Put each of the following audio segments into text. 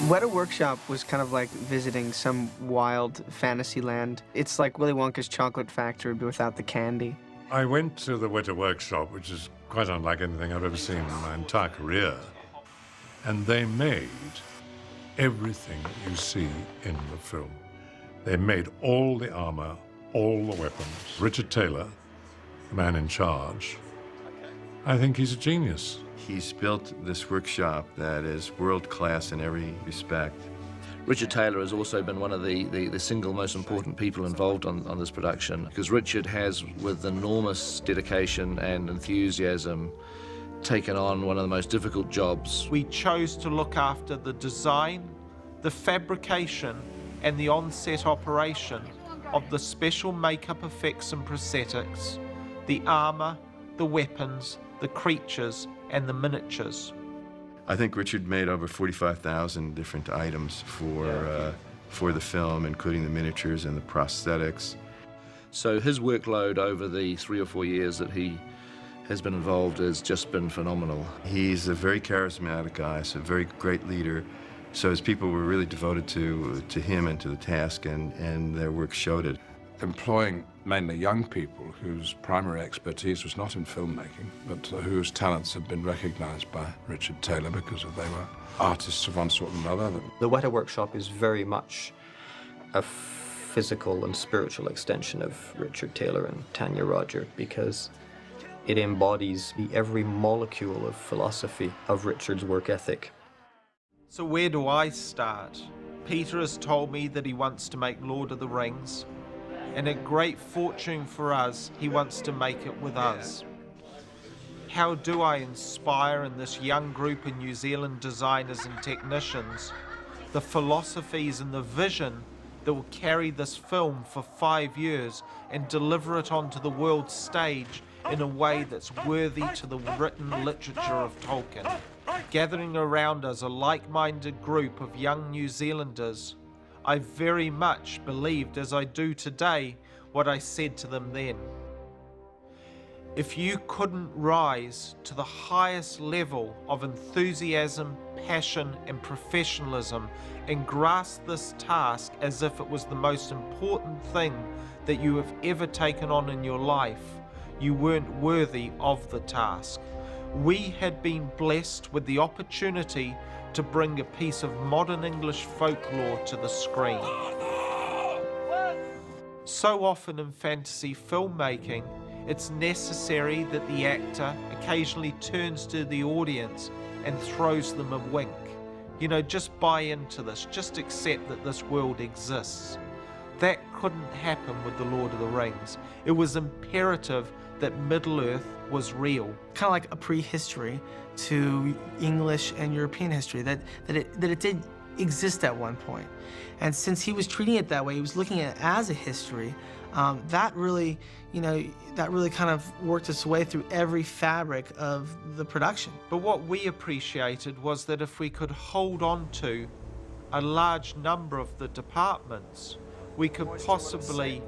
Weta Workshop was kind of like visiting some wild fantasy land. It's like Willy Wonka's chocolate factory, but without the candy. I went to the Weta Workshop, which is quite unlike anything I've ever seen in my entire career, and they made everything you see in the film. They made all the armor, all the weapons. Richard Taylor, the man in charge, I think he's a genius. He's built this workshop that is world-class in every respect. Richard Taylor has also been one of the single most important people involved on this production, because Richard has, with enormous dedication and enthusiasm, taken on one of the most difficult jobs. We chose to look after the design, the fabrication, and the on-set operation of the special makeup effects and prosthetics, the armor, the weapons, the creatures, and the miniatures. I think Richard made over 45,000 different items for the film, including the miniatures and the prosthetics. So his workload over the 3 or 4 years that he has been involved has just been phenomenal. He's a very charismatic guy, so a very great leader. So his people were really devoted to him and to the task, and their work showed it. Employing mainly young people whose primary expertise was not in filmmaking, but whose talents had been recognized by Richard Taylor because they were artists of one sort or another. The Weta Workshop is very much a physical and spiritual extension of Richard Taylor and Tanya Roger, because it embodies every molecule of philosophy of Richard's work ethic. So where do I start? Peter has told me that he wants to make Lord of the Rings, and a great fortune for us, he wants to make it with us. How do I inspire in this young group of New Zealand designers and technicians the philosophies and the vision that will carry this film for 5 years and deliver it onto the world stage in a way that's worthy to the written literature of Tolkien? Gathering around us a like-minded group of young New Zealanders, I very much believed, as I do today, what I said to them then. If you couldn't rise to the highest level of enthusiasm, passion, and professionalism and grasp this task as if it was the most important thing that you have ever taken on in your life, you weren't worthy of the task. We had been blessed with the opportunity to bring a piece of modern English folklore to the screen. So often in fantasy filmmaking, it's necessary that the actor occasionally turns to the audience and throws them a wink. You know, just buy into this, just accept that this world exists. That couldn't happen with The Lord of the Rings. It was imperative that Middle-earth was real. Kind of like a prehistory to English and European history, that it did exist at one point. And since he was treating it that way, he was looking at it as a history, that really kind of worked its way through every fabric of the production. But what we appreciated was that if we could hold on to a large number of the departments, we could possibly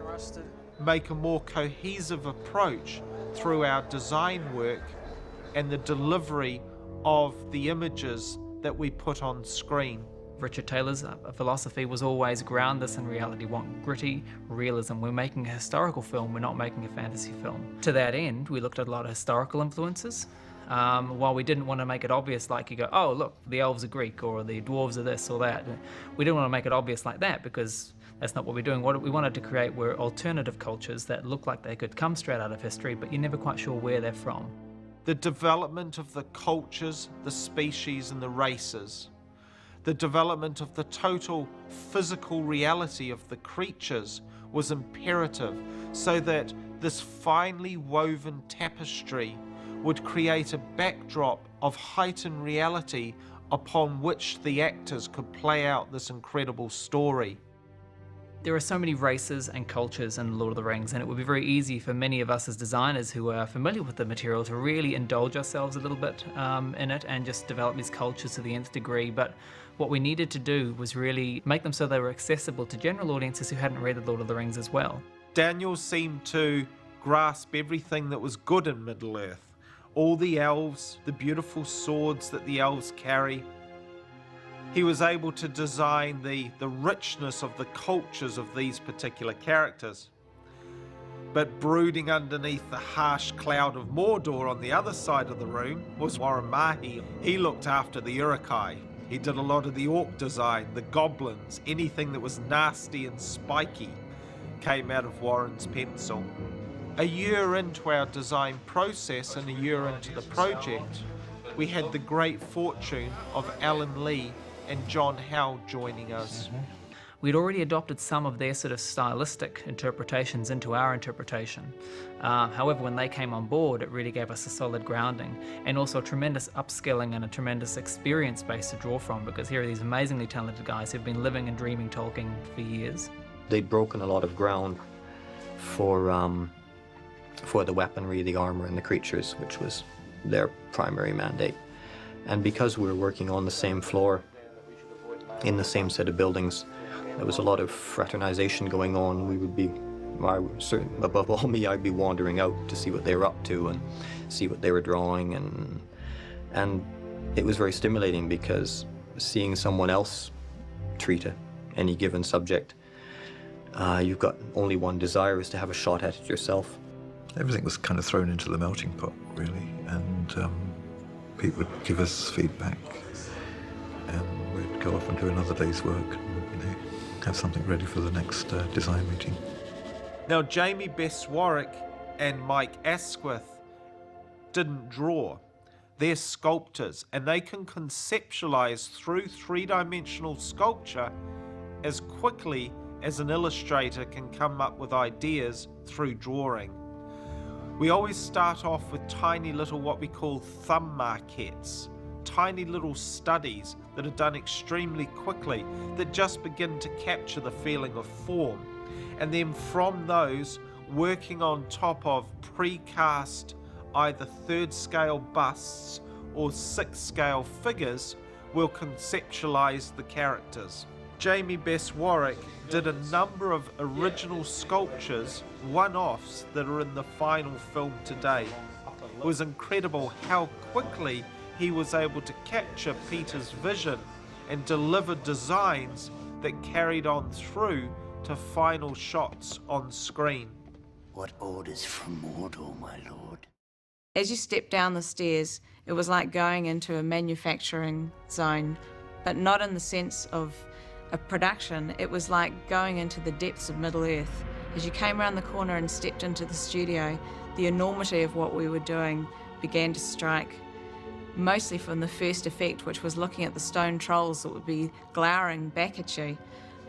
make a more cohesive approach through our design work and the delivery of the images that we put on screen. Richard Taylor's philosophy was always ground this in reality. We want gritty realism. We're making a historical film, we're not making a fantasy film. To that end, we looked at a lot of historical influences. While we didn't want to make it obvious, like you go, oh look, the elves are Greek or the dwarves are this or that. We didn't want to make it obvious like that because that's not what we're doing. What we wanted to create were alternative cultures that look like they could come straight out of history, but you're never quite sure where they're from. The development of the cultures, the species, and the races. The development of the total physical reality of the creatures was imperative, so that this finely woven tapestry would create a backdrop of heightened reality upon which the actors could play out this incredible story. There are so many races and cultures in Lord of the Rings, and it would be very easy for many of us as designers who are familiar with the material to really indulge ourselves a little bit in it and just develop these cultures to the nth degree. But what we needed to do was really make them so they were accessible to general audiences who hadn't read the Lord of the Rings as well. Daniel seemed to grasp everything that was good in Middle-earth. All the elves, the beautiful swords that the elves carry. He was able to design the richness of the cultures of these particular characters. But brooding underneath the harsh cloud of Mordor on the other side of the room was Warren Mahi. He looked after the Uruk-hai. He did a lot of the orc design, the goblins, anything that was nasty and spiky came out of Warren's pencil. A year into our design process and a year into the project, we had the great fortune of Alan Lee and John Howe joining us. We'd already adopted some of their sort of stylistic interpretations into our interpretation. However, when they came on board, it really gave us a solid grounding and also a tremendous upskilling and a tremendous experience base to draw from, because here are these amazingly talented guys who've been living and dreaming Tolkien for years. They'd broken a lot of ground for the weaponry, the armor, and the creatures, which was their primary mandate. And because we were working on the same floor, in the same set of buildings, there was a lot of fraternization going on. We would be, above all me, I'd be wandering out to see what they were up to and see what they were drawing, and it was very stimulating because seeing someone else treat any given subject, you've got only one desire, is to have a shot at it yourself. Everything was kind of thrown into the melting pot, really, and people would give us feedback, and we'd go off and do another day's work, and, have something ready for the next design meeting. Now, Jamie Best-Warwick and Mike Asquith didn't draw. They're sculptors, and they can conceptualize through three-dimensional sculpture as quickly as an illustrator can come up with ideas through drawing. We always start off with tiny little what we call thumb maquettes, tiny little studies that are done extremely quickly that just begin to capture the feeling of form. And then from those, working on top of precast either third scale busts or sixth scale figures, we'll conceptualize the characters. Jamie Best-Warwick did a number of original sculptures, one-offs, that are in the final film today. It was incredible how quickly he was able to capture Peter's vision and deliver designs that carried on through to final shots on screen. What orders from Mordor, my lord? As you stepped down the stairs, it was like going into a manufacturing zone, but not in the sense of a production. It was like going into the depths of Middle-earth. As you came around the corner and stepped into the studio, the enormity of what we were doing began to strike, mostly from the first effect, which was looking at the stone trolls that would be glowering back at you.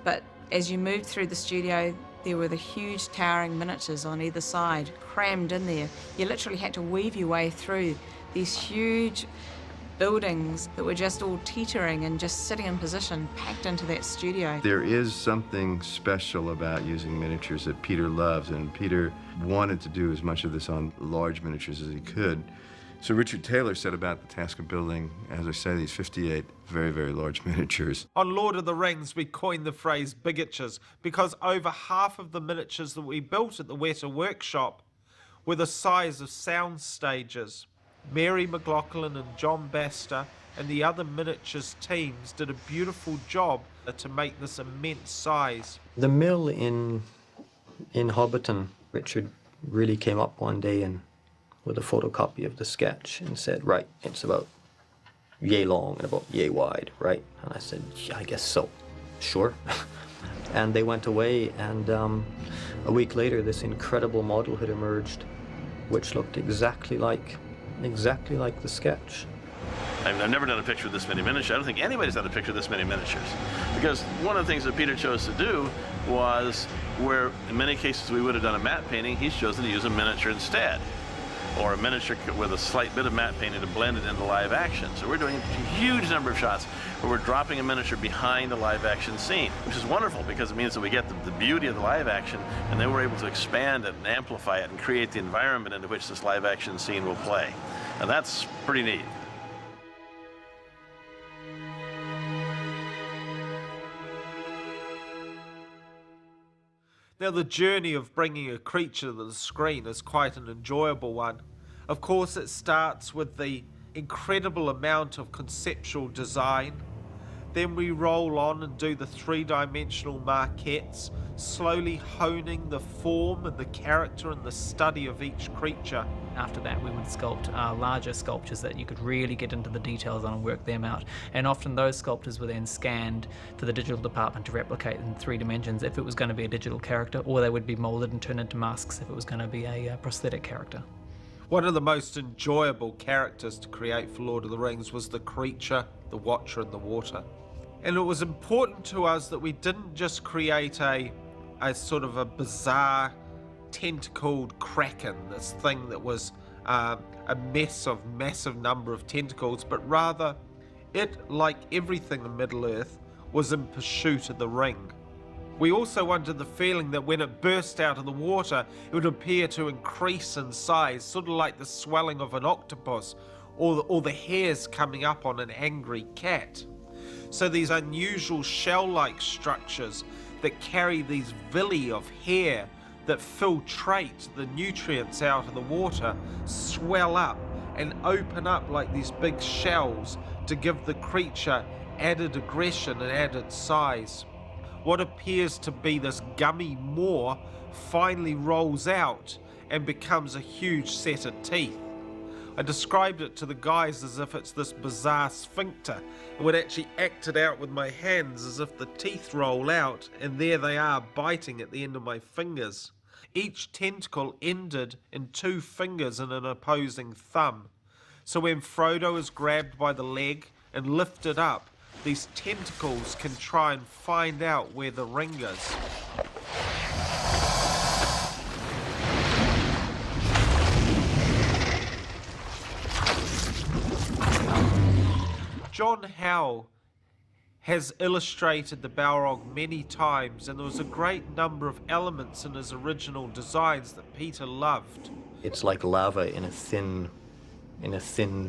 But as you moved through the studio, there were the huge towering miniatures on either side, crammed in there. You literally had to weave your way through these huge buildings that were just all teetering and just sitting in position, packed into that studio. There is something special about using miniatures that Peter loves, and Peter wanted to do as much of this on large miniatures as he could. So Richard Taylor set about the task of building, as I say, these 58 very, very large miniatures. On Lord of the Rings, we coined the phrase bigatures because over half of the miniatures that we built at the Weta Workshop were the size of sound stages. Mary McLaughlin and John Baster and the other miniatures teams did a beautiful job to make this immense size. The mill in Hobbiton, Richard really came up one day and with a photocopy of the sketch and said, right, it's about yay long and about yay wide, right? And I said, yeah, I guess so, sure. And they went away, and a week later this incredible model had emerged which looked exactly like the sketch. I've never done a picture of this many miniatures. I don't think anybody's done a picture of this many miniatures. Because one of the things that Peter chose to do was, where in many cases we would have done a matte painting, he's chosen to use a miniature instead. Or a miniature with a slight bit of matte painting to blend it into live action. So we're doing a huge number of shots where we're dropping a miniature behind the live action scene, which is wonderful because it means that we get the beauty of the live action, and then we're able to expand it and amplify it and create the environment into which this live action scene will play. And that's pretty neat. Now, the journey of bringing a creature to the screen is quite an enjoyable one. Of course, it starts with the incredible amount of conceptual design, Then we roll on and do the three-dimensional maquettes, slowly honing the form and the character and the study of each creature. After that, we would sculpt larger sculptures that you could really get into the details on and work them out. And often those sculptures were then scanned for the digital department to replicate in 3 dimensions if it was going to be a digital character, or they would be molded and turned into masks if it was going to be a prosthetic character. One of the most enjoyable characters to create for Lord of the Rings was the creature, the Watcher in the Water. And it was important to us that we didn't just create a sort of a bizarre tentacled kraken, this thing that was a massive number of tentacles, but rather it, like everything in Middle-earth, was in pursuit of the ring. We also wanted the feeling that when it burst out of the water, it would appear to increase in size, sort of like the swelling of an octopus, or the hairs coming up on an angry cat. So these unusual shell-like structures that carry these villi of hair that filtrate the nutrients out of the water swell up and open up like these big shells to give the creature added aggression and added size. What appears to be this gummy maw finally rolls out and becomes a huge set of teeth. I described it to the guys as if it's this bizarre sphincter, and would actually act it out with my hands as if the teeth roll out, and there they are biting at the end of my fingers. Each tentacle ended in 2 fingers and an opposing thumb. So when Frodo is grabbed by the leg and lifted up, these tentacles can try and find out where the ring is. John Howe has illustrated the Balrog many times, and there was a great number of elements in his original designs that Peter loved. It's like lava in a thin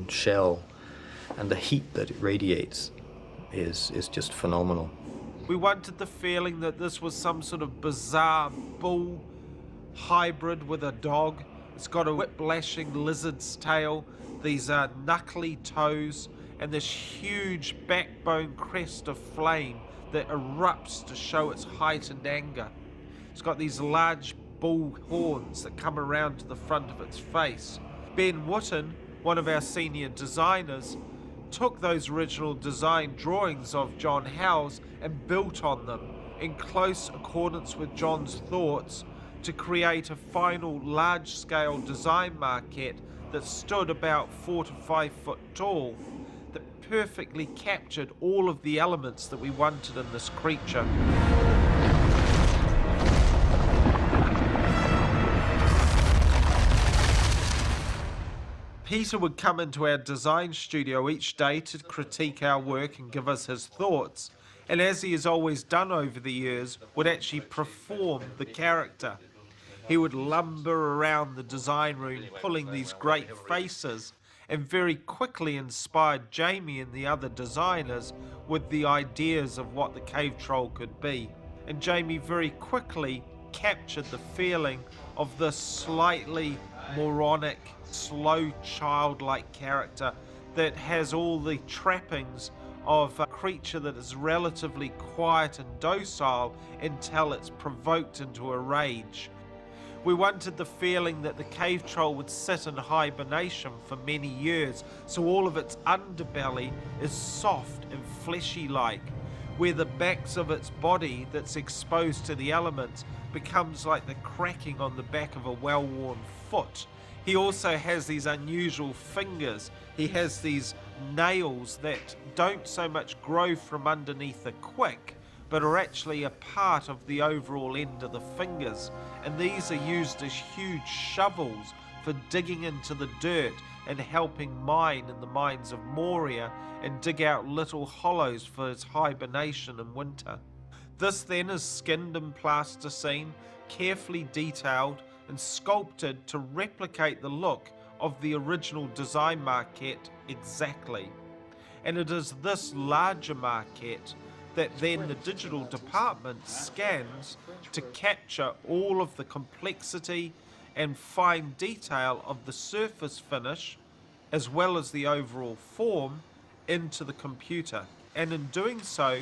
shell, and the heat that it radiates is just phenomenal. We wanted the feeling that this was some sort of bizarre bull hybrid with a dog. It's got a whip-lashing lizard's tail, these knuckly toes, and this huge backbone crest of flame that erupts to show its heightened anger. It's got these large bull horns that come around to the front of its face. Ben Wooten, one of our senior designers, took those original design drawings of John Howe's and built on them in close accordance with John's thoughts to create a final large-scale design maquette that stood about 4 to 5 foot tall, that perfectly captured all of the elements that we wanted in this creature. Peter would come into our design studio each day to critique our work and give us his thoughts, and as he has always done over the years, would actually perform the character. He would lumber around the design room pulling these great faces, and very quickly inspired Jamie and the other designers with the ideas of what the cave troll could be. And Jamie very quickly captured the feeling of this slightly moronic, slow, childlike character that has all the trappings of a creature that is relatively quiet and docile until it's provoked into a rage. We wanted the feeling that the cave troll would sit in hibernation for many years, so all of its underbelly is soft and fleshy-like, where the backs of its body that's exposed to the elements becomes like the cracking on the back of a well-worn foot. He also has these unusual fingers. He has these nails that don't so much grow from underneath the quick, but are actually a part of the overall end of the fingers. And these are used as huge shovels for digging into the dirt and helping mine in the mines of Moria and dig out little hollows for its hibernation in winter. This then is skinned and plasticine, carefully detailed and sculpted to replicate the look of the original design maquette exactly. And it is this larger maquette that then the digital department scans to capture all of the complexity and fine detail of the surface finish, as well as the overall form, into the computer. and in doing so,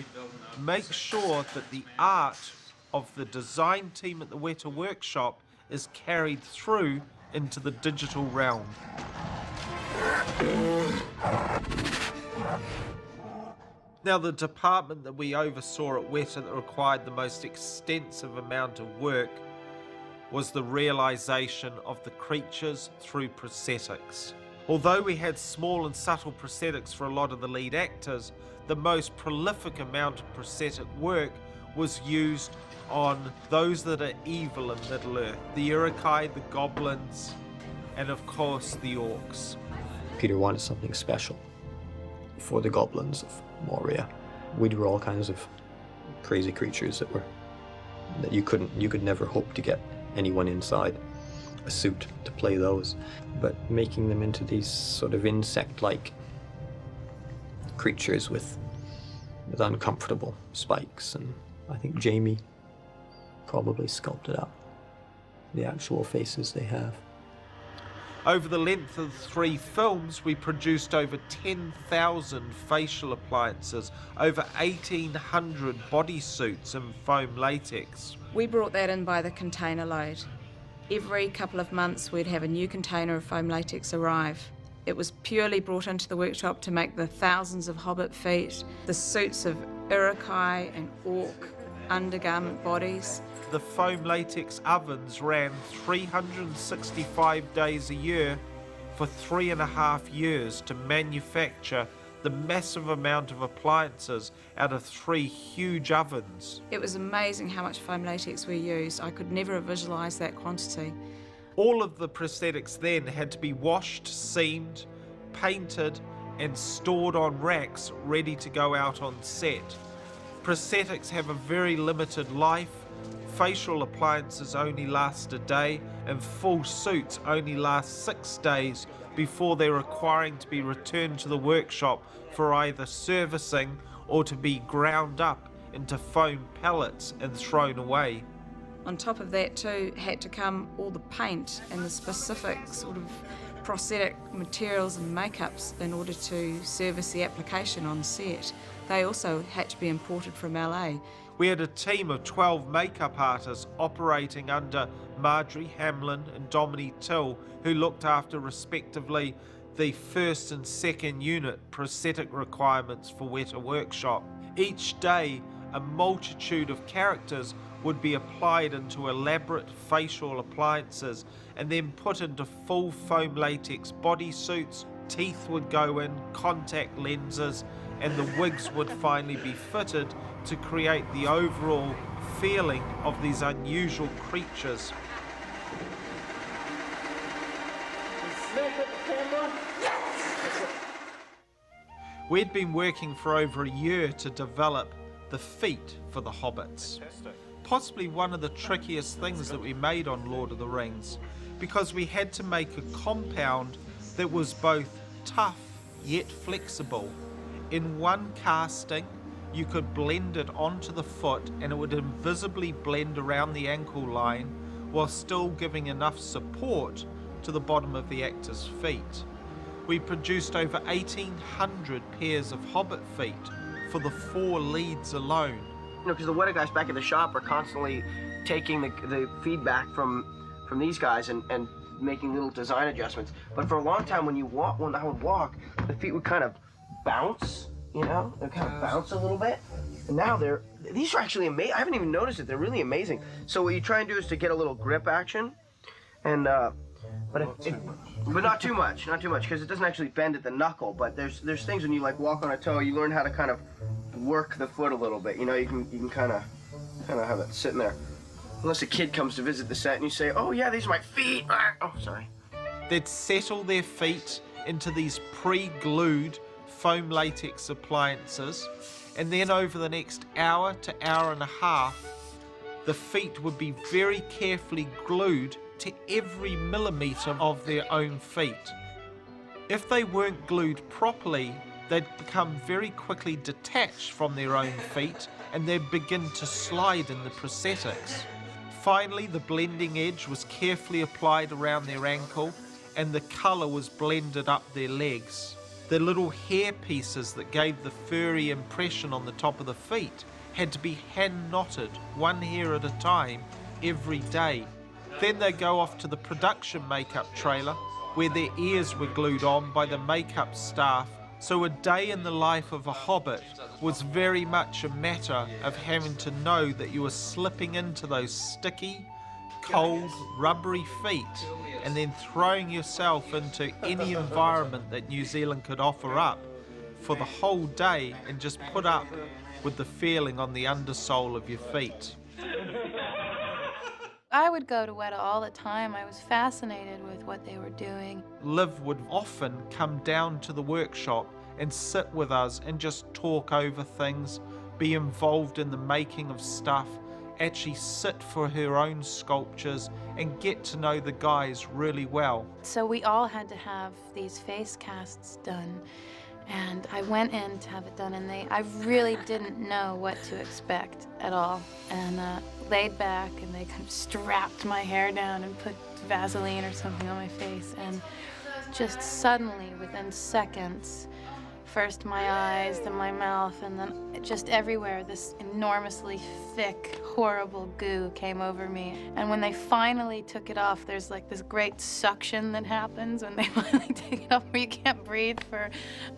make sure that the art of the design team at the Weta Workshop is carried through into the digital realm. Now, the department that we oversaw at Weta that required the most extensive amount of work was the realisation of the creatures through prosthetics. Although we had small and subtle prosthetics for a lot of the lead actors, the most prolific amount of prosthetic work was used on those that are evil in Middle-earth. The Urukai, the goblins, and of course the orcs. Peter wanted something special for the goblins of Moria. We drew all kinds of crazy creatures that you could never hope to get anyone inside a suit to play those, but making them into these sort of insect-like creatures with uncomfortable spikes, and I think Jamie probably sculpted out the actual faces they have. Over the length of 3 films, we produced over 10,000 facial appliances, over 1,800 bodysuits in foam latex. We brought that in by the container load. Every couple of months we'd have a new container of foam latex arrive. It was purely brought into the workshop to make the thousands of hobbit feet, the suits of Urukai and orc undergarment bodies. The foam latex ovens ran 365 days a year for 3.5 years to manufacture the massive amount of appliances out of 3 huge ovens. It was amazing how much foam latex we used. I could never have visualised that quantity. All of the prosthetics then had to be washed, seamed, painted, and stored on racks ready to go out on set. Prosthetics have a very limited life. Facial appliances only last a day, and full suits only last 6 days before they're requiring to be returned to the workshop for either servicing or to be ground up into foam pellets and thrown away. On top of that too had to come all the paint and the specific sort of prosthetic materials and makeups in order to service the application on set. They also had to be imported from LA. We had a team of 12 makeup artists operating under Marjorie Hamlin and Dominique Till, who looked after respectively the 1st and 2nd unit prosthetic requirements for Weta Workshop. Each day, a multitude of characters would be applied into elaborate facial appliances and then put into full foam latex bodysuits. Teeth would go in, contact lenses, and the wigs would finally be fitted to create the overall feeling of these unusual creatures. We'd been working for over a year to develop the feet for the hobbits. Possibly one of the trickiest things that we made on Lord of the Rings, because we had to make a compound that was both tough yet flexible. In one casting, you could blend it onto the foot and it would invisibly blend around the ankle line while still giving enough support to the bottom of the actor's feet. We produced over 1,800 pairs of hobbit feet for the 4 leads alone. You know, because the Weta guys back at the shop are constantly taking the feedback from these guys and making little design adjustments. But for a long time, when I would walk, the feet would kind of bounce, you know? They'd kind of bounce a little bit. And now these are actually amazing. I haven't even noticed it. They're really amazing. So what you try and do is to get a little grip action, and but not too much, because it doesn't actually bend at the knuckle. But there's things when you like walk on a toe, you learn how to kind of work the foot a little bit. You know, you can kind of have it sitting there. Unless a kid comes to visit the set and you say, "Oh yeah, these are my feet." Oh, sorry. They'd settle their feet into these pre-glued foam latex appliances, and then over the next hour to hour and a half, the feet would be very carefully glued to every millimetre of their own feet. If they weren't glued properly, they'd become very quickly detached from their own feet and they'd begin to slide in the prosthetics. Finally, the blending edge was carefully applied around their ankle and the colour was blended up their legs. The little hair pieces that gave the furry impression on the top of the feet had to be hand knotted, one hair at a time, every day. Then they go off to the production makeup trailer, where their ears were glued on by the makeup staff. So a day in the life of a hobbit was very much a matter of having to know that you were slipping into those sticky, cold, rubbery feet and then throwing yourself into any environment that New Zealand could offer up for the whole day and just put up with the feeling on the undersole of your feet. I would go to Weta all the time. I was fascinated with what they were doing. Liv would often come down to the workshop and sit with us and just talk over things, be involved in the making of stuff, actually sit for her own sculptures and get to know the guys really well. So we all had to have these face casts done. And I went in to have it done, and I really didn't know what to expect at all. And laid back, and they kind of strapped my hair down and put Vaseline or something on my face. And just suddenly, within seconds, first my eyes, then my mouth, and then just everywhere, this enormously thick, horrible goo came over me. And when they finally took it off, there's like this great suction that happens when they finally take it off, where you can't breathe for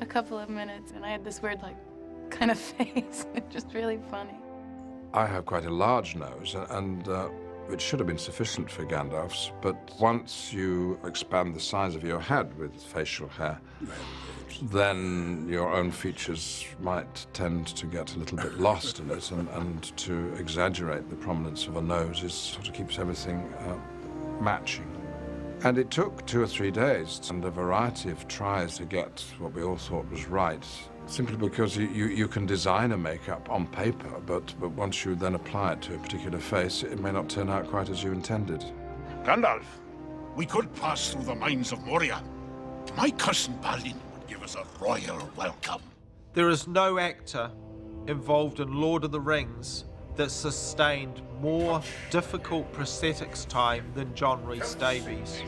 a couple of minutes. And I had this weird, like, kind of face. It's just really funny. I have quite a large nose, and it should have been sufficient for Gandalf's, but once you expand the size of your head with facial hair, then your own features might tend to get a little bit lost in it, and to exaggerate the prominence of a nose sort of keeps everything matching. And it took 2 or 3 days and a variety of tries to get what we all thought was right, simply because you can design a makeup on paper, but once you then apply it to a particular face, it may not turn out quite as you intended. Gandalf, we could pass through the mines of Moria. My cousin Balin would give us a royal welcome. There is no actor involved in Lord of the Rings that sustained more difficult prosthetics time than John Rhys Davies.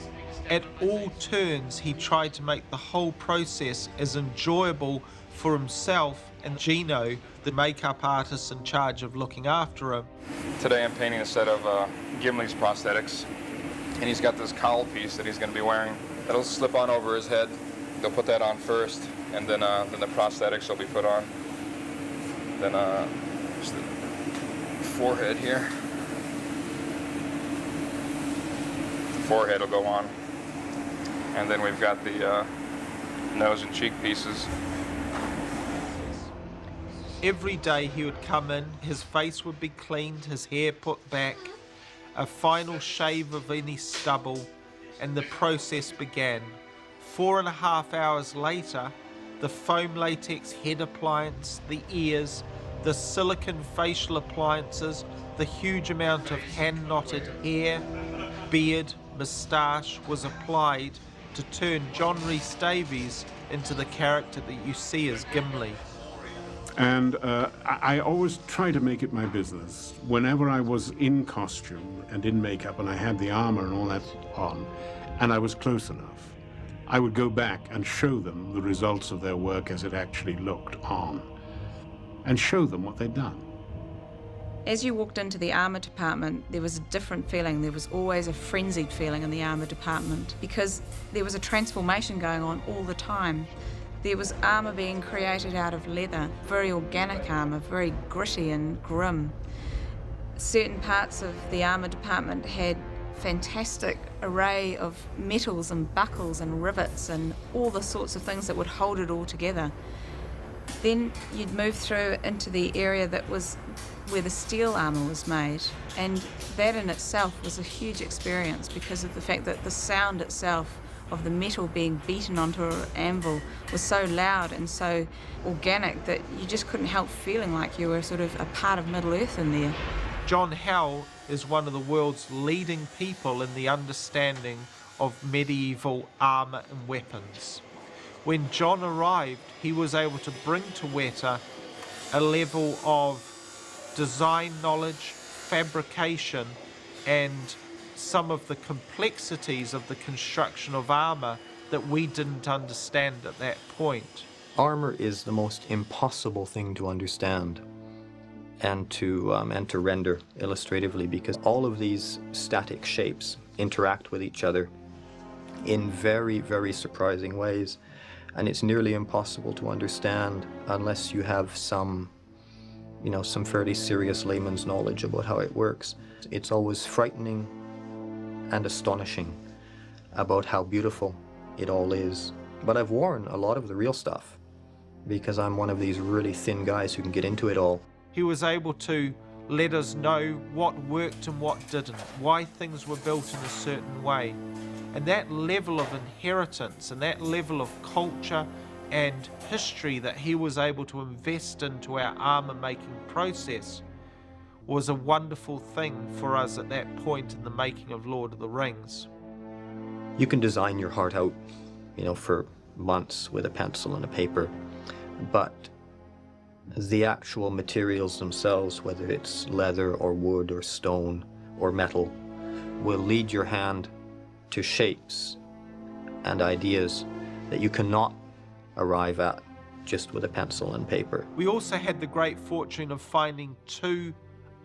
At all turns, he tried to make the whole process as enjoyable for himself and Gino, the makeup artist in charge of looking after him. Today I'm painting a set of Gimli's prosthetics, and he's got this cowl piece that he's going to be wearing. That'll slip on over his head. They'll put that on first, and then the prosthetics will be put on. Then just the forehead here. The forehead will go on. And then we've got the nose and cheek pieces. Every day he would come in, his face would be cleaned, his hair put back, a final shave of any stubble, and the process began. 4.5 hours later, the foam latex head appliance, the ears, the silicone facial appliances, the huge amount of hand-knotted hair, beard, moustache was applied to turn John Rhys Davies into the character that you see as Gimli. And I always try to make it my business. Whenever I was in costume and in makeup and I had the armor and all that on, and I was close enough, I would go back and show them the results of their work as it actually looked on, and show them what they'd done. As you walked into the armour department, there was a different feeling. There was always a frenzied feeling in the armour department because there was a transformation going on all the time. There was armour being created out of leather, very organic armour, very gritty and grim. Certain parts of the armour department had fantastic array of metals and buckles and rivets and all the sorts of things that would hold it all together. Then you'd move through into the area that was where the steel armour was made, and that in itself was a huge experience because of the fact that the sound itself of the metal being beaten onto an anvil was so loud and so organic that you just couldn't help feeling like you were sort of a part of Middle-earth in there. John Howell is one of the world's leading people in the understanding of medieval armour and weapons. When John arrived, he was able to bring to Weta a level of design knowledge, fabrication, and some of the complexities of the construction of armour that we didn't understand at that point. Armor is the most impossible thing to understand and to render illustratively, because all of these static shapes interact with each other in very, very surprising ways, and it's nearly impossible to understand unless you have some fairly serious layman's knowledge about how it works. It's always frightening and astonishing about how beautiful it all is. But I've worn a lot of the real stuff because I'm one of these really thin guys who can get into it all. He was able to let us know what worked and what didn't, why things were built in a certain way. And that level of inheritance and that level of culture and history that he was able to invest into our armour making process was a wonderful thing for us at that point in the making of Lord of the Rings. You can design your heart out, for months with a pencil and a paper, but the actual materials themselves, whether it's leather or wood or stone or metal, will lead your hand to shapes and ideas that you cannot arrive at just with a pencil and paper. We also had the great fortune of finding 2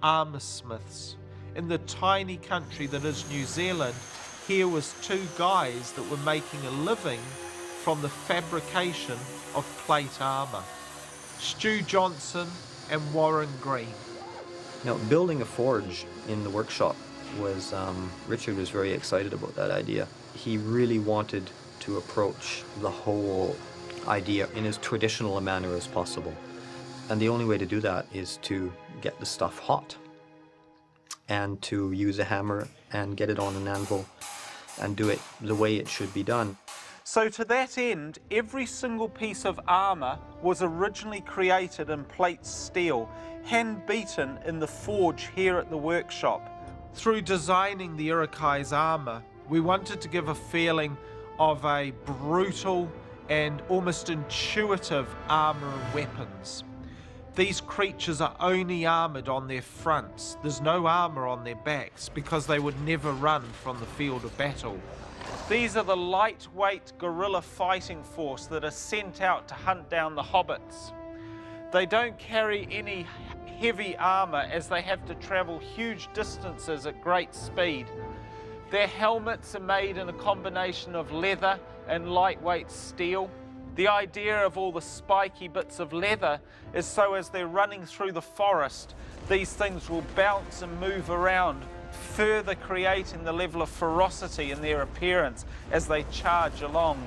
armour smiths. In the tiny country that is New Zealand, here was 2 guys that were making a living from the fabrication of plate armour. Stu Johnson and Warren Green. Now, building a forge in the workshop was, Richard was very excited about that idea. He really wanted to approach the whole idea in as traditional a manner as possible. And the only way to do that is to get the stuff hot and to use a hammer and get it on an anvil and do it the way it should be done. So to that end, every single piece of armour was originally created in plate steel, hand-beaten in the forge here at the workshop. Through designing the Urukai's armour, we wanted to give a feeling of a brutal and almost intuitive armour and weapons. These creatures are only armoured on their fronts. There's no armour on their backs because they would never run from the field of battle. These are the lightweight guerrilla fighting force that are sent out to hunt down the hobbits. They don't carry any heavy armour as they have to travel huge distances at great speed. Their helmets are made in a combination of leather and lightweight steel. The idea of all the spiky bits of leather is so as they're running through the forest, these things will bounce and move around, further creating the level of ferocity in their appearance as they charge along.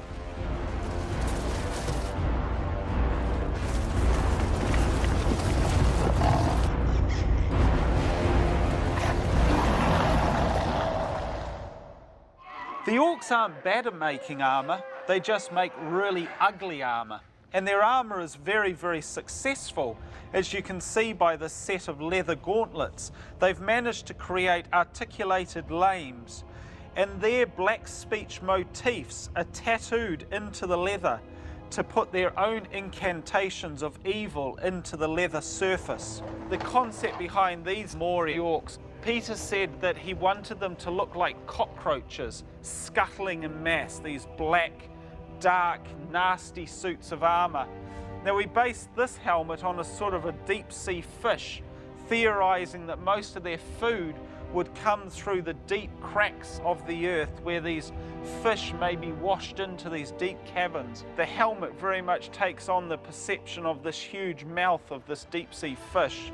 The orcs aren't bad at making armour, they just make really ugly armour. And their armour is very, very successful. As you can see by this set of leather gauntlets, they've managed to create articulated lames, and their black speech motifs are tattooed into the leather to put their own incantations of evil into the leather surface. The concept behind these Maori orcs, Peter said that he wanted them to look like cockroaches scuttling in mass, these black, dark, nasty suits of armour. Now, we based this helmet on a sort of a deep-sea fish, theorising that most of their food would come through the deep cracks of the earth where these fish may be washed into these deep caverns. The helmet very much takes on the perception of this huge mouth of this deep-sea fish.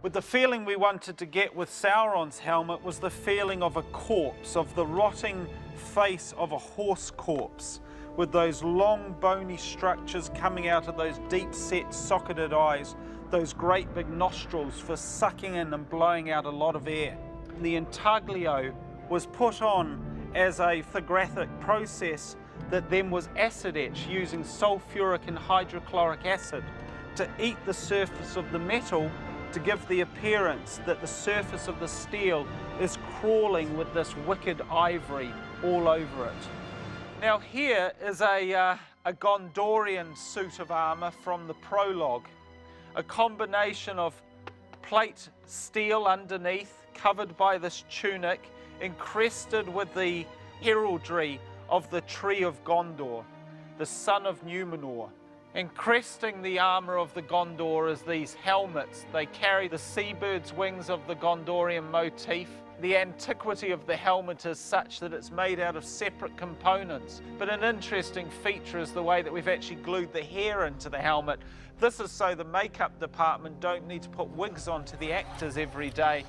But the feeling we wanted to get with Sauron's helmet was the feeling of a corpse, of the rotting face of a horse corpse, with those long bony structures coming out of those deep-set socketed eyes, those great big nostrils for sucking in and blowing out a lot of air. The intaglio was put on as a lithographic process that then was acid etched using sulfuric and hydrochloric acid to eat the surface of the metal, to give the appearance that the surface of the steel is crawling with this wicked ivory all over it. Now here is a Gondorian suit of armour from the prologue, a combination of plate steel underneath, covered by this tunic, encrusted with the heraldry of the Tree of Gondor, the son of Numenor. Encrusting the armour of the Gondor is these helmets. They carry the seabird's wings of the Gondorian motif. The antiquity of the helmet is such that it's made out of separate components. But an interesting feature is the way that we've actually glued the hair into the helmet. This is so the makeup department don't need to put wigs onto the actors every day.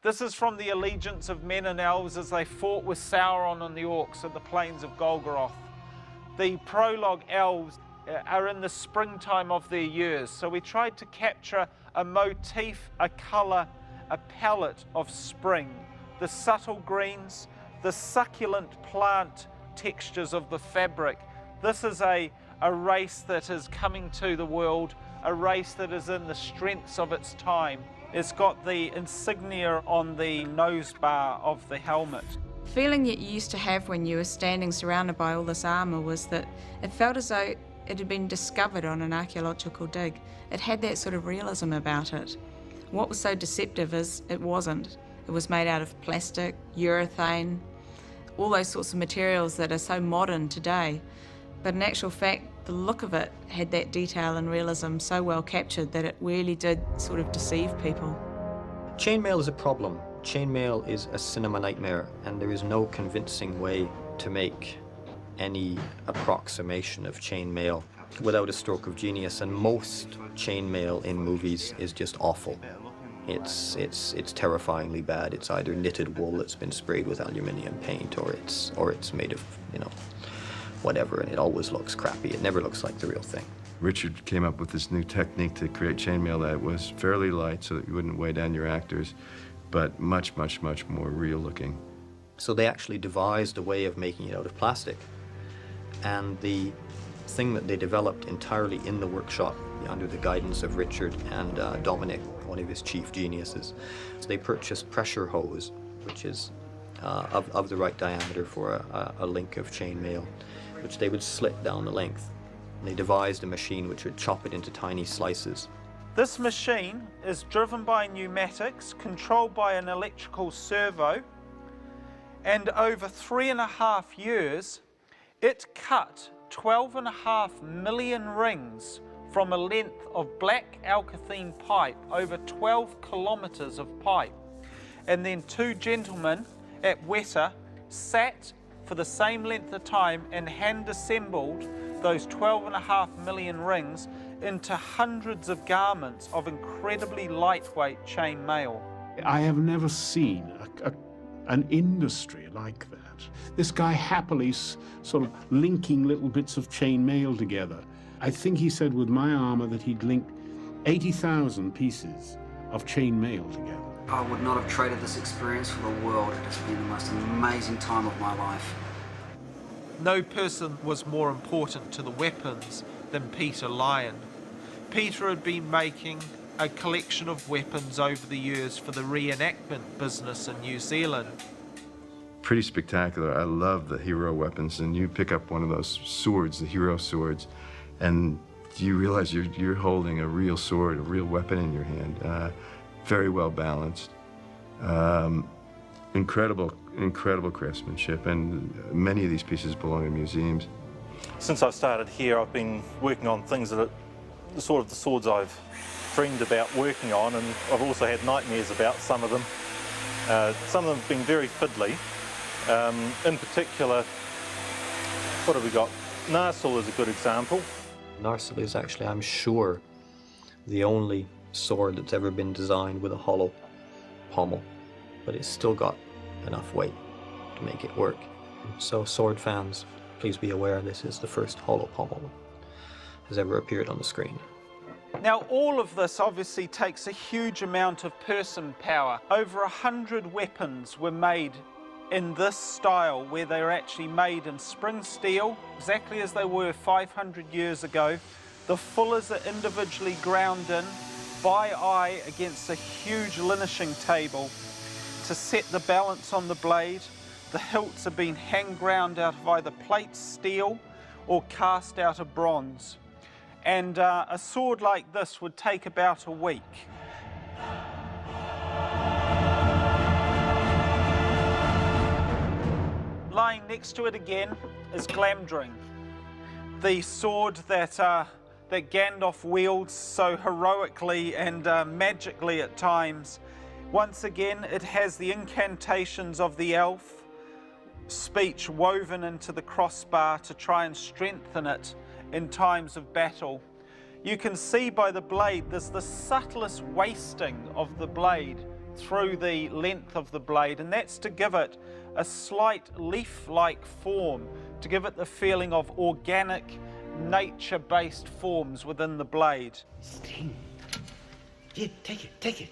This is from the allegiance of men and elves as they fought with Sauron and the orcs at the plains of Golgoroth. The prologue elves are in the springtime of their years, so we tried to capture a motif, a colour, a palette of spring, the subtle greens, the succulent plant textures of the fabric. This is a race that is coming to the world, a race that is in the strengths of its time. It's got the insignia on the nose bar of the helmet. The feeling that you used to have when you were standing surrounded by all this armour was that it felt as though it had been discovered on an archaeological dig. It had that sort of realism about it. What was so deceptive is it wasn't. It was made out of plastic, urethane, all those sorts of materials that are so modern today. But in actual fact, the look of it had that detail and realism so well captured that it really did sort of deceive people. Chainmail is a problem. Chainmail is a cinema nightmare, and there is no convincing way to make any approximation of chainmail without a stroke of genius, and most chainmail in movies is just awful. It's terrifyingly bad. It's either knitted wool that's been sprayed with aluminium paint, or it's made of, whatever, and it always looks crappy. It never looks like the real thing. Richard came up with this new technique to create chainmail that was fairly light so that you wouldn't weigh down your actors, but much, much, much more real looking. So they actually devised a way of making it out of plastic. And the thing that they developed entirely in the workshop, under the guidance of Richard and Dominic, one of his chief geniuses, so they purchased pressure hose, which is of the right diameter for a link of chainmail, which they would slit down the length. And they devised a machine which would chop it into tiny slices. This machine is driven by pneumatics, controlled by an electrical servo, and over 3.5 years, it cut 12.5 million rings from a length of black alkathene pipe, over 12 kilometres of pipe. And then two gentlemen at Weta sat for the same length of time and hand-assembled those 12.5 million rings into hundreds of garments of incredibly lightweight chain mail. I have never seen an industry like that. This guy happily sort of linking little bits of chain mail together. I think he said with my armour that he'd linked 80,000 pieces of chain mail together. I would not have traded this experience for the world. It has been the most amazing time of my life. No person was more important to the weapons than Peter Lyon. Peter had been making a collection of weapons over the years for the reenactment business in New Zealand. Pretty spectacular. I love the hero weapons, and you pick up one of those swords, the hero swords, and you realize you're holding a real sword, a real weapon in your hand. Very well balanced. Incredible craftsmanship, and many of these pieces belong in museums. Since I've started here, I've been working on things that are sort of the swords I've dreamed about working on, and I've also had nightmares about some of them. Some of them have been very fiddly. In particular, what have we got? Narsil is a good example. Narsil is actually, I'm sure, the only sword that's ever been designed with a hollow pommel, but it's still got enough weight to make it work. So sword fans, please be aware this is the first hollow pommel that has ever appeared on the screen. Now, all of this obviously takes a huge amount of person power. Over 100 weapons were made in this style, where they were actually made in spring steel, exactly as they were 500 years ago. The fullers are individually ground in by eye against a huge linishing table. to set the balance on the blade. The hilts have been hand ground out of either plate steel or cast out of bronze. And a sword like this would take about a week. Lying next to it again is Glamdring, the sword that Gandalf wields so heroically and magically at times. Once again, it has the incantations of the elf speech woven into the crossbar to try and strengthen it in times of battle. You can see by the blade there's the subtlest wasting of the blade through the length of the blade, and that's to give it a slight leaf-like form, to give it the feeling of organic, nature-based forms within the blade. Sting. Yeah, take it, take it.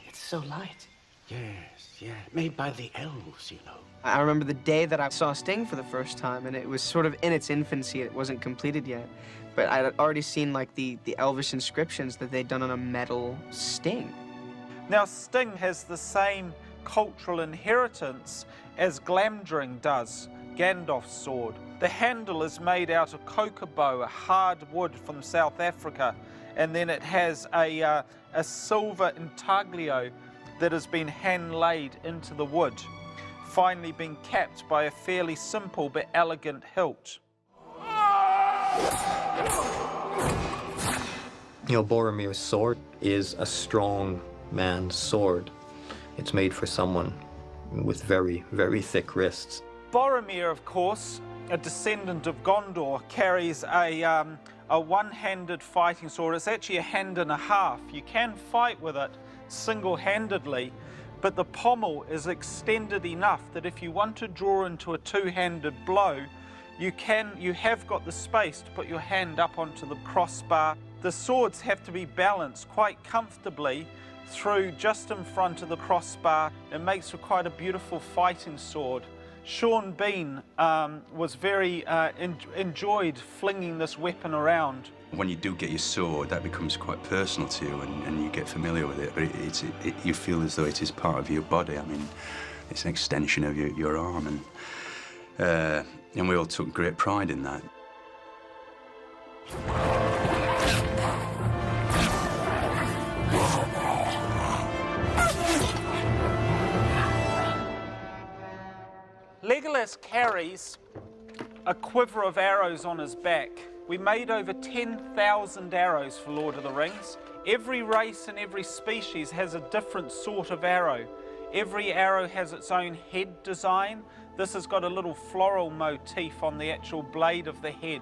It's so light. Yes, yeah, made by the elves, you know. I remember the day that I saw Sting for the first time, and it was sort of in its infancy. It wasn't completed yet. But I'd already seen, like, the elvish inscriptions that they'd done on a metal Sting. Now, Sting has the same cultural inheritance as Glamdring does, Gandalf's sword. The handle is made out of kokobo, a hard wood from South Africa, and then it has a silver intaglio that has been hand-laid into the wood, finally being capped by a fairly simple but elegant hilt. You know, Boromir's sword is a strong man's sword. It's made for someone with very, very thick wrists. Boromir, of course, a descendant of Gondor, carries a one-handed fighting sword. It's actually a hand and a half. You can fight with it single-handedly, but the pommel is extended enough that if you want to draw into a two-handed blow, you have got the space to put your hand up onto the crossbar. The swords have to be balanced quite comfortably through just in front of the crossbar. It makes for quite a beautiful fighting sword. Sean Bean was very enjoyed flinging this weapon around. When you do get your sword, that becomes quite personal to you, and you get familiar with it, but you feel as though it is part of your body. I mean, it's an extension of your arm, and we all took great pride in that. Legolas carries a quiver of arrows on his back. We made over 10,000 arrows for Lord of the Rings. Every race and every species has a different sort of arrow. Every arrow has its own head design. This has got a little floral motif on the actual blade of the head.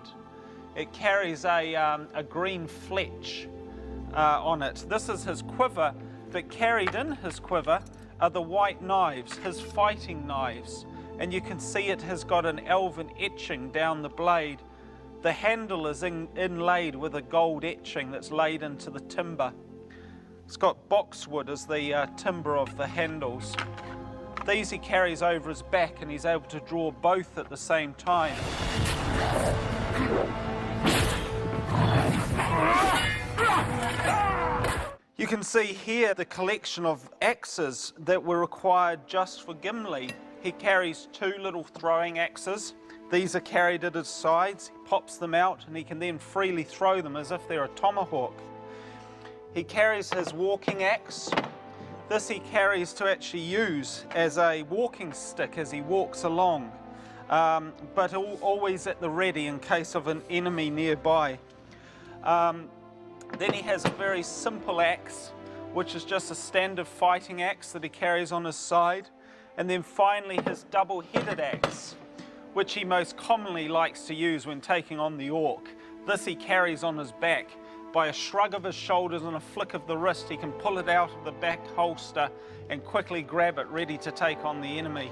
It carries a green fletch on it. This is his quiver, but carried in his quiver are the white knives, his fighting knives. And you can see it has got an elven etching down the blade. The handle is inlaid with a gold etching that's laid into the timber. It's got boxwood as the timber of the handles. These he carries over his back, and he's able to draw both at the same time. You can see here the collection of axes that were required just for Gimli. He carries two little throwing axes. These are carried at his sides. He pops them out, and he can then freely throw them as if they're a tomahawk. He carries his walking axe. This he carries to actually use as a walking stick as he walks along, but always at the ready in case of an enemy nearby. Then he has a very simple axe, which is just a standard fighting axe that he carries on his side. And then finally his double-headed axe, which he most commonly likes to use when taking on the orc. This he carries on his back. By a shrug of his shoulders and a flick of the wrist, he can pull it out of the back holster and quickly grab it, ready to take on the enemy.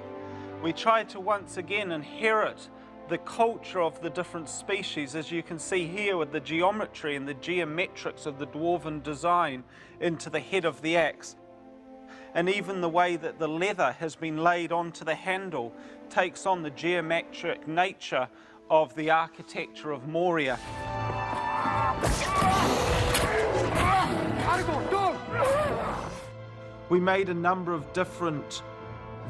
We tried to once again inherit the culture of the different species, as you can see here with the geometry and the geometrics of the dwarven design into the head of the axe. And even the way that the leather has been laid onto the handle takes on the geometric nature of the architecture of Moria. We made a number of different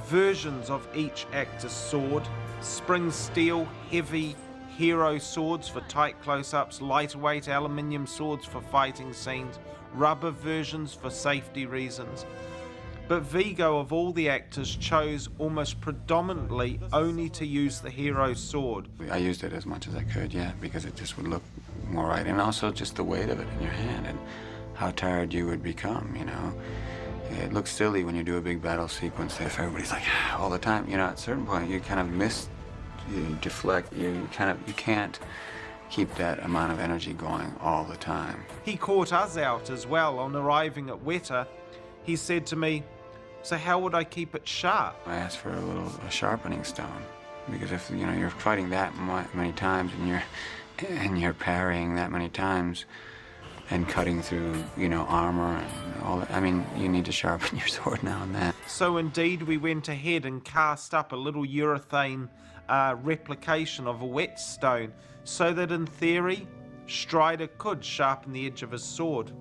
versions of each actor's sword. Spring steel, heavy hero swords for tight close-ups, lighter-weight aluminium swords for fighting scenes, rubber versions for safety reasons. But Vigo, of all the actors, chose almost predominantly only to use the hero sword. I used it as much as I could, yeah, because it just would look more right. And also just the weight of it in your hand and how tired you would become, you know. It looks silly when you do a big battle sequence if everybody's like all the time. You know, at a certain point you kind of miss, you deflect, you can't keep that amount of energy going all the time. He caught us out as well. On arriving at Weta, he said to me, "So how would I keep it sharp?" I asked for a sharpening stone, because if you know you're fighting that many times and you're parrying that many times and cutting through, you know, armor and all that, I mean, you need to sharpen your sword now and then. So indeed we went ahead and cast up a little urethane replication of a whetstone, so that in theory Strider could sharpen the edge of his sword.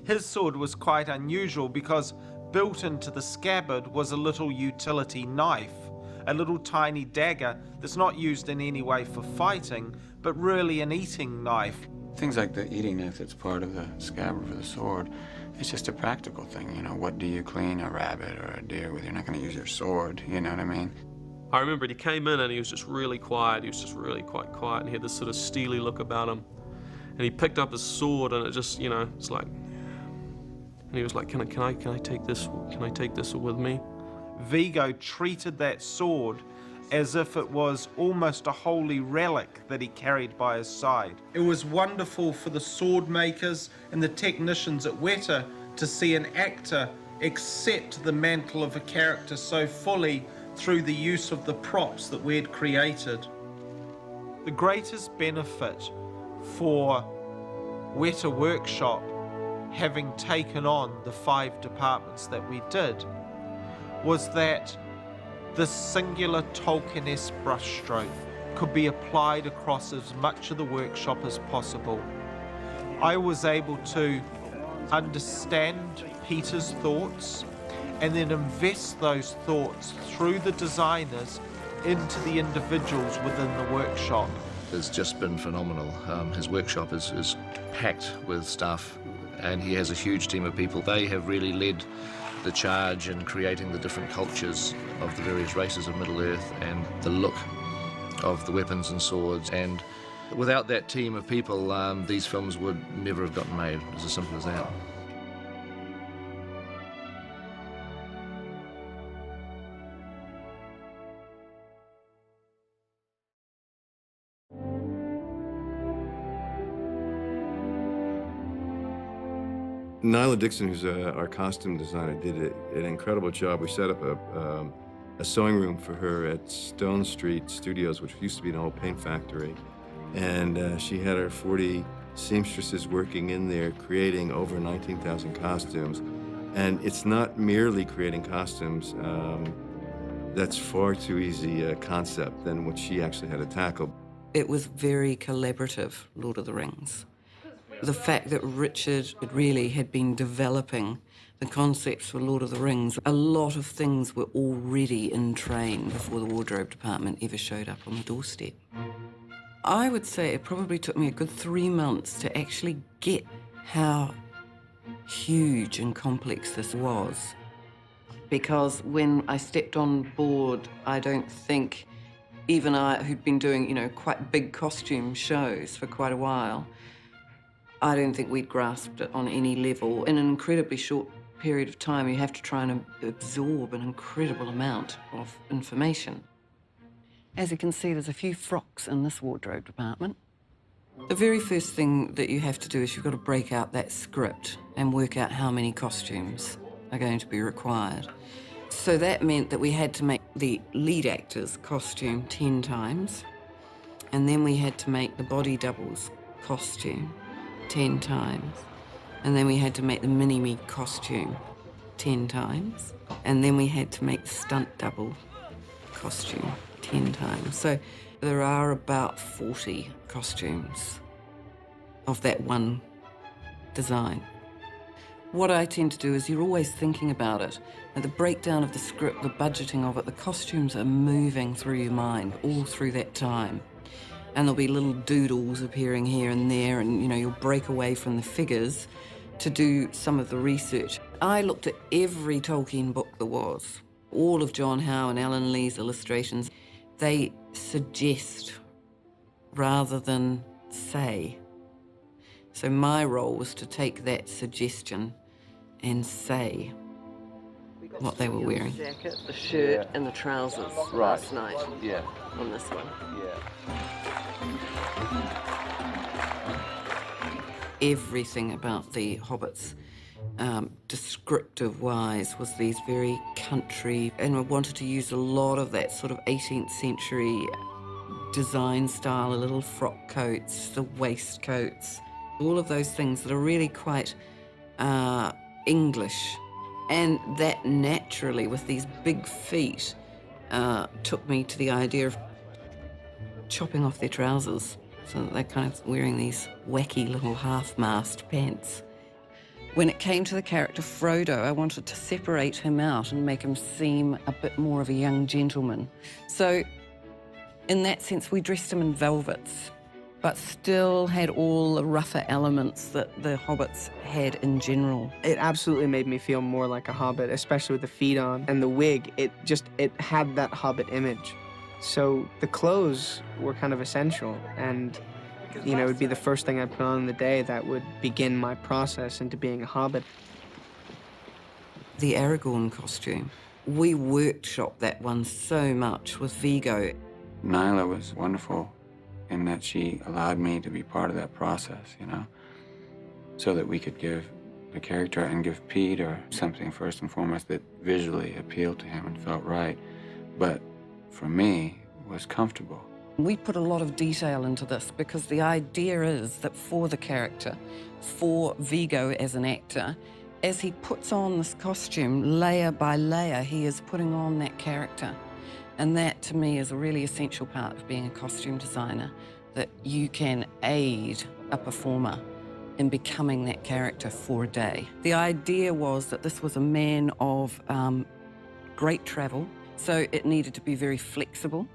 His sword was quite unusual because built into the scabbard was a little utility knife, a little tiny dagger that's not used in any way for fighting, but really an eating knife. Things like the eating knife that's part of the scabbard for the sword, it's just a practical thing, you know. What do you clean a rabbit or a deer with? You're not going to use your sword, you know what I mean? I remember he came in and he was just really quiet. He was just really quite quiet, and he had this sort of steely look about him. And he picked up his sword, and it just, you know, it's like, and he was like, can I take this? Can I take this with me? Vigo treated that sword as if it was almost a holy relic that he carried by his side. It was wonderful for the sword makers and the technicians at Weta to see an actor accept the mantle of a character so fully through the use of the props that we had created. The greatest benefit for Weta Workshop, having taken on the 5 departments that we did, was that this singular Tolkien-esque brushstroke could be applied across as much of the workshop as possible. I was able to understand Peter's thoughts and then invest those thoughts through the designers into the individuals within the workshop. It's just been phenomenal. His workshop is packed with stuff, and he has a huge team of people. They have really led the charge in creating the different cultures of the various races of Middle-earth and the look of the weapons and swords. And without that team of people, these films would never have gotten made. It's as simple as that. Nyla Dixon, who's our costume designer, did an incredible job. We set up a sewing room for her at Stone Street Studios, which used to be an old paint factory. And she had her 40 seamstresses working in there, creating over 19,000 costumes. And it's not merely creating costumes. That's far too easy a concept than what she actually had to tackle. It was very collaborative, Lord of the Rings. The fact that Richard really had been developing the concepts for Lord of the Rings, a lot of things were already in train before the wardrobe department ever showed up on the doorstep. I would say it probably took me a good 3 months to actually get how huge and complex this was. Because when I stepped on board, I don't think even I, who'd been doing, you know, quite big costume shows for quite a while, I don't think we'd grasped it on any level. In an incredibly short period of time, you have to try and absorb an incredible amount of information. As you can see, there's a few frocks in this wardrobe department. The very first thing that you have to do is you've got to break out that script and work out how many costumes are going to be required. So that meant that we had to make the lead actor's costume 10 times, and then we had to make the body double's costume 10 times, and then we had to make the mini-me costume 10 times, and then we had to make the stunt double costume 10 times. So there are about 40 costumes of that one design. What I tend to do is you're always thinking about it. And the breakdown of the script, the budgeting of it, the costumes are moving through your mind all through that time. And there'll be little doodles appearing here and there, and you'll break away from the figures to do some of the research. I looked at every Tolkien book there was. All of John Howe and Alan Lee's illustrations, they suggest rather than say. So my role was to take that suggestion and say what they were wearing. The jacket, the shirt, and the trousers last night. Yeah. On this one. Everything about the hobbits, descriptive-wise, was these very country, and I wanted to use a lot of that sort of 18th century design style, the little frock coats, the waistcoats, all of those things that are really quite English. And that naturally, with these big feet, took me to the idea of chopping off their trousers so that they're kind of wearing these wacky little half-mast pants. When it came to the character Frodo, I wanted to separate him out and make him seem a bit more of a young gentleman. So in that sense, we dressed him in velvets, but still had all the rougher elements that the hobbits had in general. It absolutely made me feel more like a hobbit, especially with the feet on and the wig. It had that hobbit image. So the clothes were kind of essential, and it would be the first thing I put on in the day that would begin my process into being a hobbit. The Aragorn costume, we workshopped that one so much with Vigo. Nyla was wonderful in that she allowed me to be part of that process, so that we could give the character and give Peter something first and foremost that visually appealed to him and felt right, but for me was comfortable. We put a lot of detail into this because the idea is that for the character, for Vigo as an actor, as he puts on this costume, layer by layer, he is putting on that character. And that, to me, is a really essential part of being a costume designer, that you can aid a performer in becoming that character for a day. The idea was that this was a man of great travel, so it needed to be very flexible,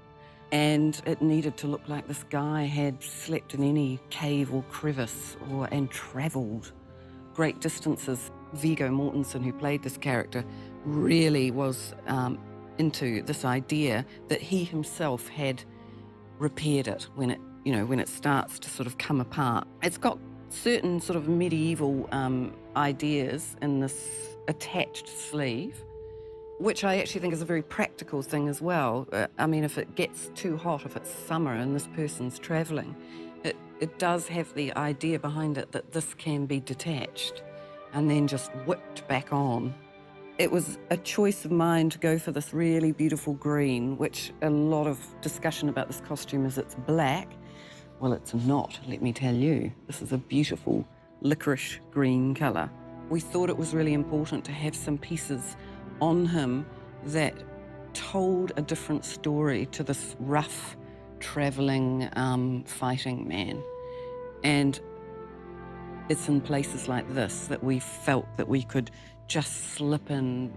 and it needed to look like this guy had slept in any cave or crevice and travelled great distances. Viggo Mortensen, who played this character, really was into this idea that he himself had repaired it when it starts to sort of come apart. It's got certain sort of medieval ideas in this attached sleeve, which I actually think is a very practical thing as well. I mean, if it gets too hot, if it's summer and this person's travelling, it does have the idea behind it that this can be detached and then just whipped back on. It was a choice of mine to go for this really beautiful green, which a lot of discussion about this costume is it's black. Well, it's not, let me tell you. This is a beautiful licorice green colour. We thought it was really important to have some pieces on him that told a different story to this rough, travelling, fighting man. And it's in places like this that we felt that we could just slip in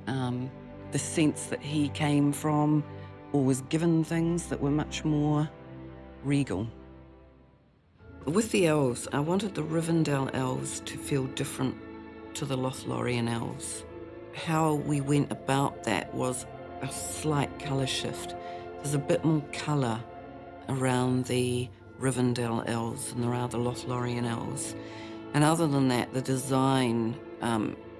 the sense that he came from or was given things that were much more regal. With the elves, I wanted the Rivendell elves to feel different to the Lothlorien elves. How we went about that was a slight colour shift. There's a bit more colour around the Rivendell elves than there are the Lothlorien elves. And other than that, the design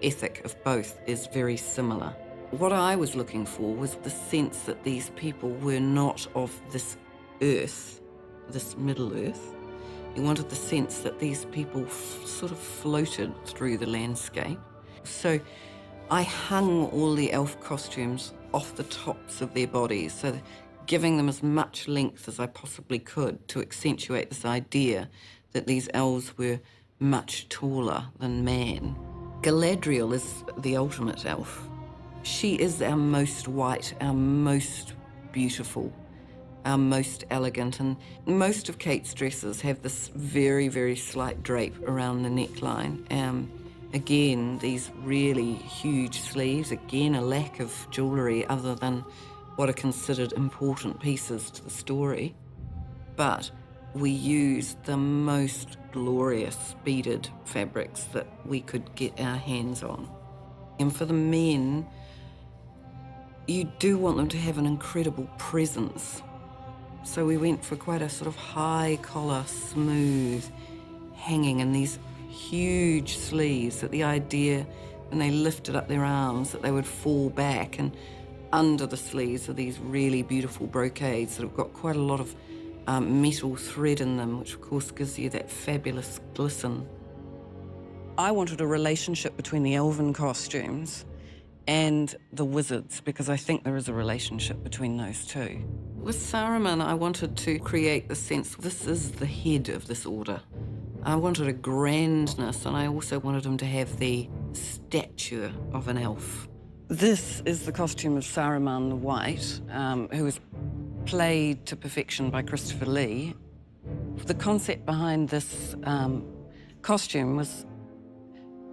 ethic of both is very similar. What I was looking for was the sense that these people were not of this earth, this Middle Earth. You wanted the sense that these people sort of floated through the landscape. So I hung all the elf costumes off the tops of their bodies, so giving them as much length as I possibly could to accentuate this idea that these elves were much taller than man. Galadriel is the ultimate elf. She is our most white, our most beautiful, our most elegant, and most of Kate's dresses have this very, very slight drape around the neckline. Again, these really huge sleeves, again, a lack of jewellery other than what are considered important pieces to the story. But we used the most glorious beaded fabrics that we could get our hands on. And for the men, you do want them to have an incredible presence. So we went for quite a sort of high collar, smooth hanging, and these huge sleeves, that the idea when they lifted up their arms that they would fall back, and under the sleeves are these really beautiful brocades that have got quite a lot of metal thread in them, which of course gives you that fabulous glisten. I wanted a relationship between the elven costumes and the wizards, because I think there is a relationship between those two. With Saruman, I wanted to create the sense this is the head of this order. I wanted a grandness, and I also wanted him to have the stature of an elf. This is the costume of Saruman the White, who was played to perfection by Christopher Lee. The concept behind this costume was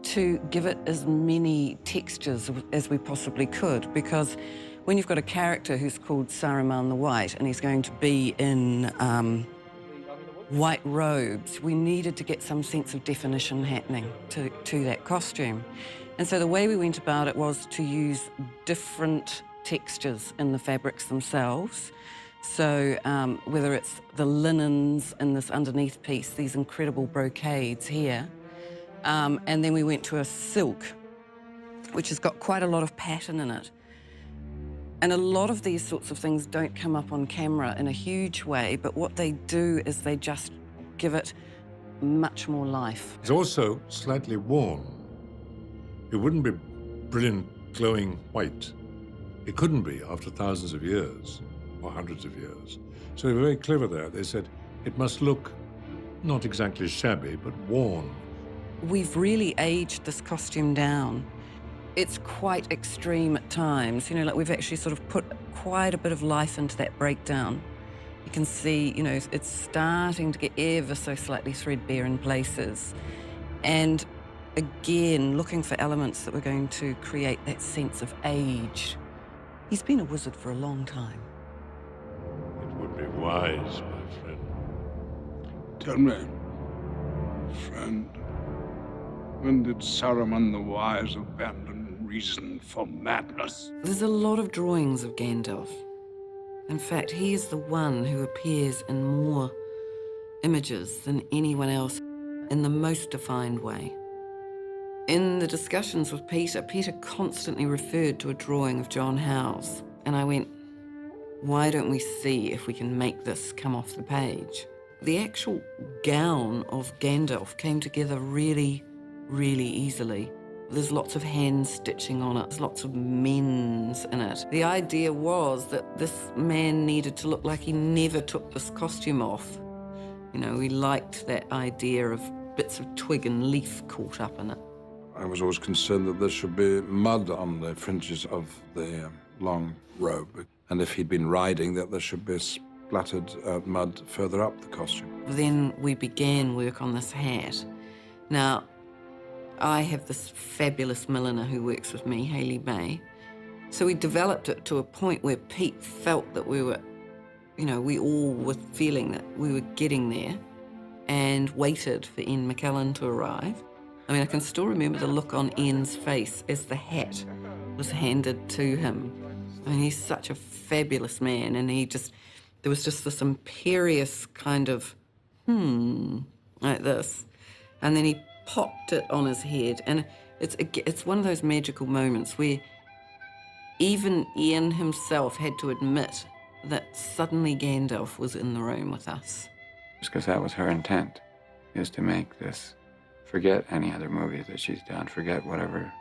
to give it as many textures as we possibly could, because when you've got a character who's called Saruman the White and he's going to be in white robes, we needed to get some sense of definition happening to that costume. And so the way we went about it was to use different textures in the fabrics themselves. So whether it's the linens in this underneath piece, these incredible brocades here, and then we went to a silk, which has got quite a lot of pattern in it. And a lot of these sorts of things don't come up on camera in a huge way, but what they do is they just give it much more life. It's also slightly worn. It wouldn't be brilliant, glowing white. It couldn't be after thousands of years, or hundreds of years. So they were very clever there. They said it must look not exactly shabby, but worn. We've really aged this costume down. It's quite extreme at times. You know, like we've actually sort of put quite a bit of life into that breakdown. You can see, you know, it's starting to get ever so slightly threadbare in places. And again, looking for elements that were going to create that sense of age. He's been a wizard for a long time. It would be wise, my friend. Tell me, friend, when did Saruman the Wise abandon reason for madness? There's a lot of drawings of Gandalf. In fact, he is the one who appears in more images than anyone else in the most defined way. In the discussions with Peter, Peter constantly referred to a drawing of John Howes, and I went, why don't we see if we can make this come off the page? The actual gown of Gandalf came together really easily. There's lots of hand stitching on it, there's lots of men's in it. The idea was that this man needed to look like he never took this costume off. You know, we liked that idea of bits of twig and leaf caught up in it. I was always concerned that there should be mud on the fringes of the long robe, and if he'd been riding, that there should be splattered mud further up the costume. Then we began work on this hat. Now, I have this fabulous milliner who works with me, Hayley May. So we developed it to a point where Pete felt that we were, you know, we all were feeling that we were getting there, and waited for Ian McKellen to arrive. I mean, I can still remember the look on Ian's face as the hat was handed to him. I mean, he's such a fabulous man, and there was just this imperious kind of, like this. And then he popped it on his head, and it's one of those magical moments where even Ian himself had to admit that suddenly Gandalf was in the room with us. Because that was her intent, is to make this, forget any other movies that she's done, forget whatever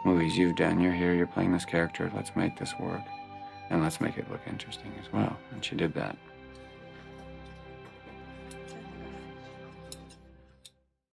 movies you've done. You're here, you're playing this character, let's make this work, and let's make it look interesting as well. And she did that.